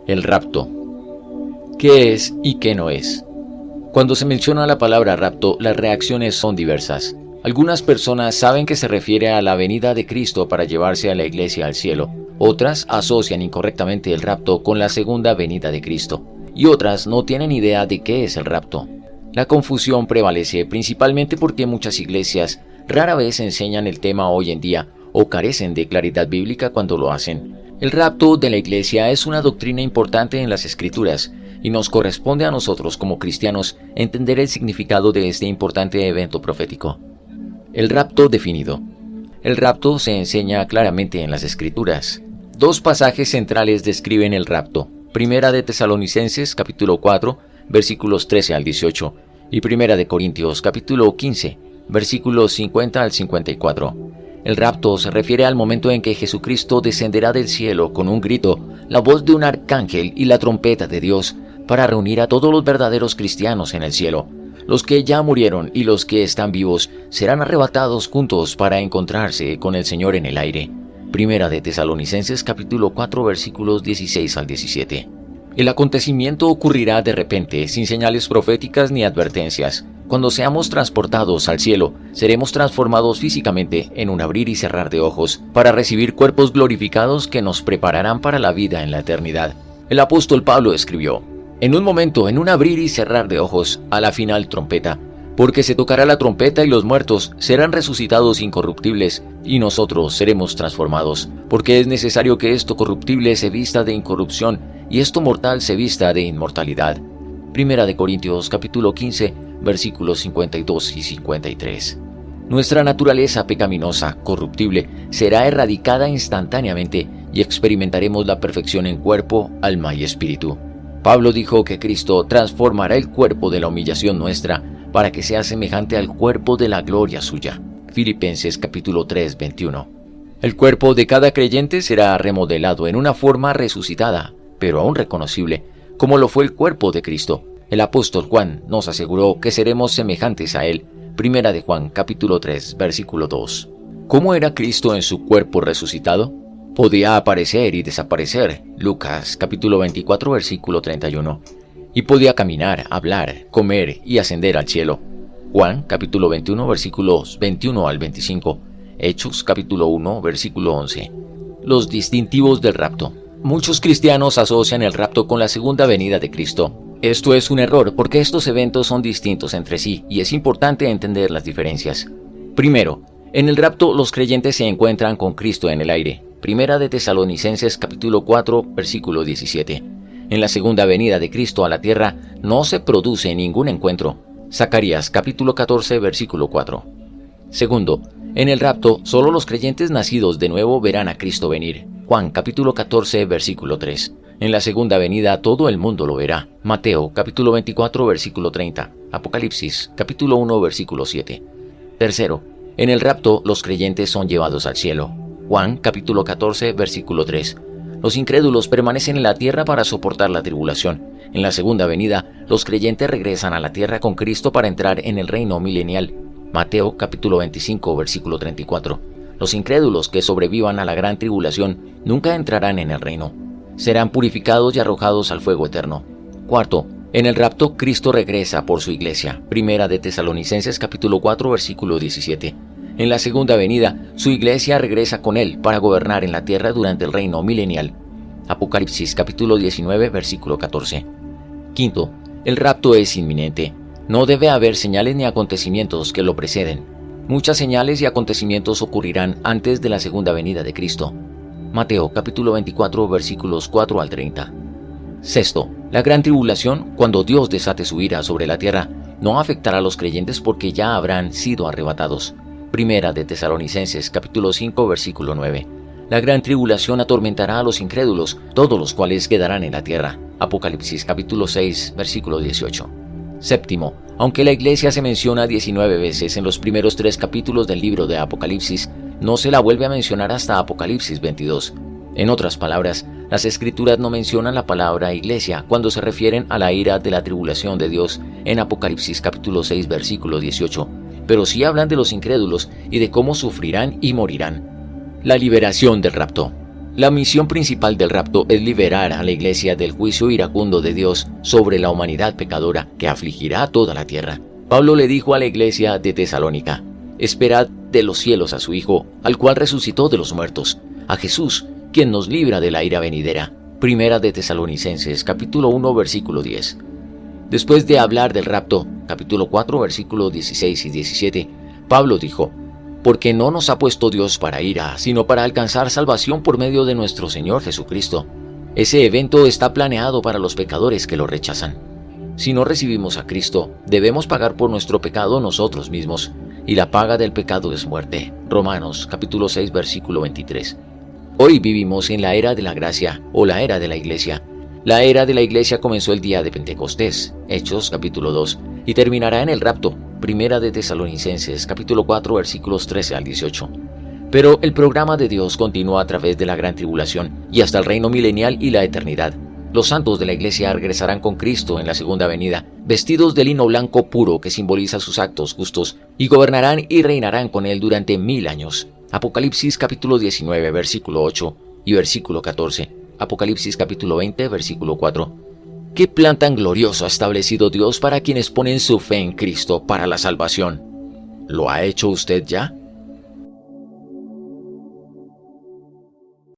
El rapto. ¿Qué es y qué no es? Cuando se menciona la palabra rapto, las reacciones son diversas. Algunas personas saben que se refiere a la venida de Cristo para llevarse a la iglesia al cielo. Otras asocian incorrectamente el rapto con la segunda venida de Cristo. Y otras no tienen idea de qué es el rapto. La confusión prevalece principalmente porque muchas iglesias rara vez enseñan el tema hoy en día o carecen de claridad bíblica cuando lo hacen. El rapto de la iglesia es una doctrina importante en las Escrituras y nos corresponde a nosotros como cristianos entender el significado de este importante evento profético. El rapto definido. El rapto se enseña claramente en las Escrituras. Dos pasajes centrales describen el rapto. Primera de Tesalonicenses capítulo 4, versículos 13 al 18 y Primera de Corintios capítulo 15, versículos 50 al 54. El rapto se refiere al momento en que Jesucristo descenderá del cielo con un grito, la voz de un arcángel y la trompeta de Dios para reunir a todos los verdaderos cristianos en el cielo. Los que ya murieron y los que están vivos serán arrebatados juntos para encontrarse con el Señor en el aire. Primera de Tesalonicenses capítulo 4 versículos 16 al 17. El acontecimiento ocurrirá de repente, sin señales proféticas ni advertencias. Cuando seamos transportados al cielo, seremos transformados físicamente en un abrir y cerrar de ojos para recibir cuerpos glorificados que nos prepararán para la vida en la eternidad. El apóstol Pablo escribió: en un momento, en un abrir y cerrar de ojos, a la final trompeta, porque se tocará la trompeta y los muertos serán resucitados incorruptibles y nosotros seremos transformados, porque es necesario que esto corruptible se vista de incorrupción y esto mortal se vista de inmortalidad. Primera de Corintios capítulo 15, versículos 52 y 53. Nuestra naturaleza pecaminosa, corruptible, será erradicada instantáneamente y experimentaremos la perfección en cuerpo, alma y espíritu. Pablo dijo que Cristo transformará el cuerpo de la humillación nuestra para que sea semejante al cuerpo de la gloria suya. Filipenses capítulo 3, 21. El cuerpo de cada creyente será remodelado en una forma resucitada, pero aún reconocible, como lo fue el cuerpo de Cristo. El apóstol Juan nos aseguró que seremos semejantes a él. Primera de Juan capítulo 3, versículo 2. ¿Cómo era Cristo en su cuerpo resucitado? Podía aparecer y desaparecer. Lucas capítulo 24, versículo 31. Y podía caminar, hablar, comer y ascender al cielo. Juan capítulo 21, versículos 21 al 25. Hechos capítulo 1, versículo 11. Los distintivos del rapto. Muchos cristianos asocian el rapto con la segunda venida de Cristo. Esto es un error porque estos eventos son distintos entre sí y es importante entender las diferencias. Primero, en el rapto los creyentes se encuentran con Cristo en el aire. Primera de Tesalonicenses capítulo 4, versículo 17. En la segunda venida de Cristo a la tierra no se produce ningún encuentro. Zacarías capítulo 14, versículo 4. Segundo, en el rapto solo los creyentes nacidos de nuevo verán a Cristo venir. Juan capítulo 14, versículo 3. En la segunda venida todo el mundo lo verá. Mateo capítulo 24, versículo 30. Apocalipsis capítulo 1, versículo 7. Tercero, en el rapto los creyentes son llevados al cielo. Juan capítulo 14, versículo 3. Los incrédulos permanecen en la tierra para soportar la tribulación. En la segunda venida, los creyentes regresan a la tierra con Cristo para entrar en el reino milenial. Mateo capítulo 25, versículo 34. Los incrédulos que sobrevivan a la gran tribulación nunca entrarán en el reino. Serán purificados y arrojados al fuego eterno. Cuarto, en el rapto Cristo regresa por su iglesia. Primera de Tesalonicenses capítulo 4, versículo 17. En la segunda venida, su iglesia regresa con él para gobernar en la tierra durante el reino milenial. Apocalipsis capítulo 19, versículo 14. Quinto, el rapto es inminente. No debe haber señales ni acontecimientos que lo preceden. Muchas señales y acontecimientos ocurrirán antes de la segunda venida de Cristo. Mateo capítulo 24, versículos 4 al 30. Sexto, la gran tribulación, cuando Dios desate su ira sobre la tierra, no afectará a los creyentes porque ya habrán sido arrebatados. Primera de Tesalonicenses capítulo 5, versículo 9. La gran tribulación atormentará a los incrédulos, todos los cuales quedarán en la tierra. Apocalipsis capítulo 6, versículo 18. Séptimo, aunque la iglesia se menciona 19 veces en los primeros 3 capítulos del libro de Apocalipsis, no se la vuelve a mencionar hasta Apocalipsis 22. En otras palabras, las escrituras no mencionan la palabra iglesia cuando se refieren a la ira de la tribulación de Dios en Apocalipsis capítulo 6, versículo 18. Pero sí hablan de los incrédulos y de cómo sufrirán y morirán. La liberación del rapto. La misión principal del rapto es liberar a la iglesia del juicio iracundo de Dios sobre la humanidad pecadora que afligirá a toda la tierra. Pablo le dijo a la iglesia de Tesalónica: esperad de los cielos a su Hijo, al cual resucitó de los muertos, a Jesús, quien nos libra de la ira venidera. Primera de Tesalonicenses, capítulo 1, versículo 10. Después de hablar del rapto, capítulo 4, versículos 16 y 17, Pablo dijo: porque no nos ha puesto Dios para ira, sino para alcanzar salvación por medio de nuestro Señor Jesucristo. Ese evento está planeado para los pecadores que lo rechazan. Si no recibimos a Cristo, debemos pagar por nuestro pecado nosotros mismos, y la paga del pecado es muerte. Romanos capítulo 6, versículo 23. Hoy vivimos en la era de la gracia, o la era de la iglesia. La era de la iglesia comenzó el día de Pentecostés, Hechos capítulo 2, y terminará en el rapto, Primera de Tesalonicenses, capítulo 4, versículos 13 al 18. Pero el programa de Dios continúa a través de la gran tribulación y hasta el reino milenial y la eternidad. Los santos de la iglesia regresarán con Cristo en la segunda venida, vestidos de lino blanco puro que simboliza sus actos justos, y gobernarán y reinarán con Él durante 1000 años. Apocalipsis capítulo 19, versículo 8 y versículo 14. Apocalipsis capítulo 20, versículo 4. ¿Qué plan tan glorioso ha establecido Dios para quienes ponen su fe en Cristo para la salvación? ¿Lo ha hecho usted ya?